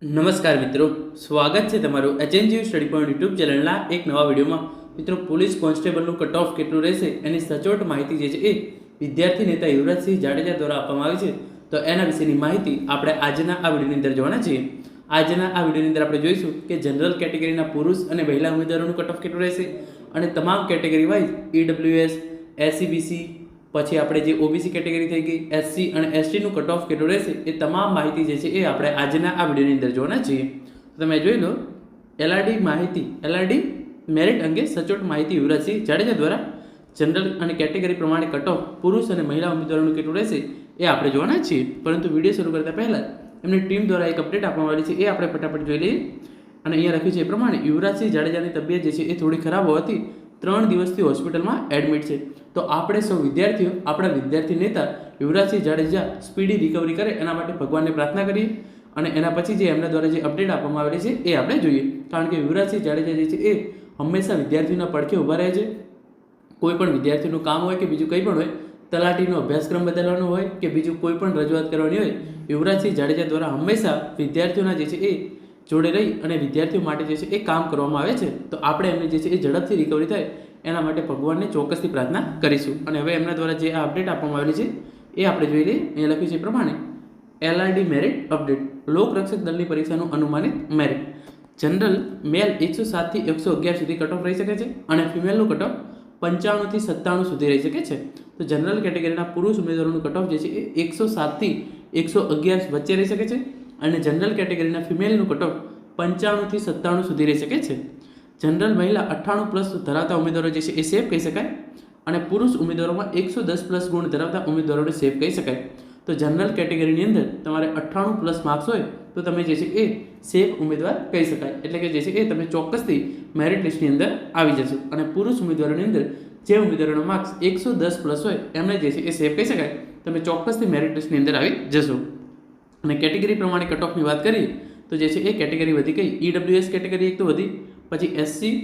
નમસ્કાર મિત્રો, સ્વાગત છે તમારું એચએનજી સ્ટડી પોઈન્ટ યુટ્યુબ ચેનલના એક નવા વિડીયોમાં. મિત્રો, પોલીસ કોન્સ્ટેબલનું કટ ઓફ કેટલું રહેશે એની સચોટ માહિતી જે છે એ વિદ્યાર્થી નેતા યુવરાજસિંહ જાડેજા દ્વારા આપવામાં આવી છે. તો એના વિશેની માહિતી આપણે આજના આ વિડીયોની અંદર જોવાના છીએ. આજના આ વિડીયોની અંદર આપણે જોઈશું કે જનરલ કેટેગરીના પુરુષ અને મહિલા ઉમેદવારોનું કટ ઓફ કેટલું રહેશે અને તમામ કેટેગરી વાઇઝ ઈડબ્લ્યુએસ, એસસીબીસી, પછી આપણે જે ઓબીસી કેટેગરી થઈ ગઈ, એસસી અને એસટીનું કટ ઓફ કેટલું રહેશે એ તમામ માહિતી જે છે એ આપણે આજના આ વિડીયોની અંદર જોવાના છીએ. તો તમે જોઈ લો, એલઆરડી મેરિટ અંગે સચોટ માહિતી યુવરાજસિંહ જાડેજા દ્વારા જનરલ અને કેટેગરી પ્રમાણે કટ ઓફ પુરુષ અને મહિલા ઉમેદવારોનું કેટલું રહેશે એ આપણે જોવાના છીએ. પરંતુ વિડીયો શરૂ કરતા પહેલાં એમની ટીમ દ્વારા એક અપડેટ આપવામાં આવી છે, એ આપણે ફટાફટ જોઈ લઈએ. અને અહીંયા લખ્યું છે એ પ્રમાણે યુવરાજસિંહ જાડેજાની તબિયત જે છે એ થોડી ખરાબ હોવાથી 3 દિવસથી હોસ્પિટલમાં એડમિટ છે. તો આપણે સૌ વિદ્યાર્થીઓ આપણા વિદ્યાર્થી નેતા યુવરાજસિંહ જાડેજા સ્પીડી રિકવરી કરે એના માટે ભગવાનને પ્રાર્થના કરીએ. અને એના પછી જે એમના દ્વારા જે અપડેટ આપવામાં આવેલી છે એ આપણે જોઈએ. કારણ કે યુવરાજસિંહ જાડેજા જે છે એ હંમેશા વિદ્યાર્થીઓના પડખે ઊભા રહે છે. કોઈ પણ વિદ્યાર્થીનું કામ હોય કે બીજું કંઈ પણ હોય, તલાટીનો અભ્યાસક્રમ બદલવાનો હોય કે બીજું કોઈ પણ રજૂઆત કરવાની હોય, યુવરાજસિંહ જાડેજા દ્વારા હંમેશા વિદ્યાર્થીઓના જે છે એ જોડે રહી અને વિદ્યાર્થીઓ માટે જે છે એ કામ કરવામાં આવે છે. તો આપણે એમની જે છે એ ઝડપથી રિકવરી થાય એના માટે ભગવાનને ચોક્કસથી પ્રાર્થના કરીશું. અને હવે એમના દ્વારા જે આ અપડેટ આપવામાં આવેલી છે એ આપણે જોઈ લઈએ. અહીંયા લખ્યું છે એ પ્રમાણે એલઆરડી મેરિટ અપડેટ. લોકરક્ષક દળની પરીક્ષાનું અનુમાનિત મેરિટ. જનરલ મેલ 107 થી 111 સુધી કટ ઓફ રહી શકે છે અને ફિમેલનું કટ ઓફ 95 થી 97 સુધી રહી શકે છે. તો જનરલ કેટેગરીના પુરુષ ઉમેદવારોનું કટ ઓફ જે છે એ 107 થી 111 વચ્ચે રહી શકે છે અને જનરલ કેટેગરીના ફિમેલનું કટ ઓફ 95 થી 97 સુધી રહી શકે છે. જનરલ મહિલા 98+ ધરાવતા ઉમેદવારો જે છે એ સેફ કહી શકાય અને પુરુષ ઉમેદવારોમાં 110+ ગુણ ધરાવતા ઉમેદવારોને સેફ કહી શકાય. તો જનરલ કેટેગરીની અંદર તમારે 98+ માર્ક્સ હોય તો તમે જે છે એ સેફ ઉમેદવાર કહી શકાય. એટલે કે જે છે એ તમે ચોક્કસથી મેરિટ લિસ્ટની અંદર આવી જશો. અને પુરુષ ઉમેદવારોની અંદર જે ઉમેદવારોના માર્ક્સ 110+ હોય એમને જે છે એ સેફ કહી શકાય, તમે ચોક્કસથી મેરિટ લિસ્ટની અંદર આવી જશો. અને કેટેગરી પ્રમાણે કટ ઓફની વાત કરીએ તો જે છે એ કેટેગરી વધી ગઈ. ઈડબ્લ્યુએસ કેટેગરી એક તો વધી, પછી એસસી,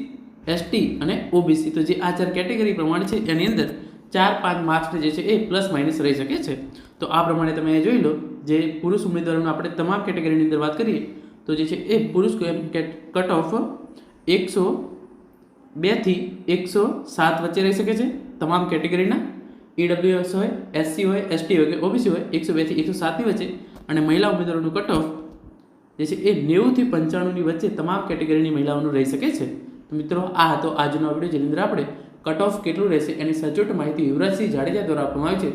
એસટી અને ઓબીસી. તો જે આ 4 કેટેગરી પ્રમાણે છે એની અંદર 4-5 માર્ક્સ જે છે એ પ્લસ માઇનસ રહી શકે છે. તો આ પ્રમાણે તમે જોઈ લો, જે પુરુષ ઉમેદવારોનો આપણે તમામ કેટેગરીની અંદર વાત કરીએ તો જે છે એ પુરુષ કટ ઓફ 102 થી 107 વચ્ચે રહી શકે છે તમામ કેટેગરીના. ઈડબ્લ્યુએસ હોય, એસસી હોય, એસટી હોય કે ઓબીસી હોય 102 થી 107 ની વચ્ચે. અને મહિલા ઉમેદવારોનું કટ ઓફ જે છે એ 90 થી 95 ની વચ્ચે તમામ કેટેગરીની મહિલાઓનું રહી શકે છે. તો મિત્રો, આ હતો આજનો વિડીયો, જેની અંદર આપણે કટ ઓફ કેટલું રહેશે એની સચોટ માહિતી યુવરાજસિંહ જાડેજા દ્વારા આપવામાં આવી છે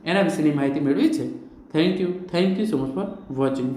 એના વિશેની માહિતી મેળવી છે. Thank you so much for watching.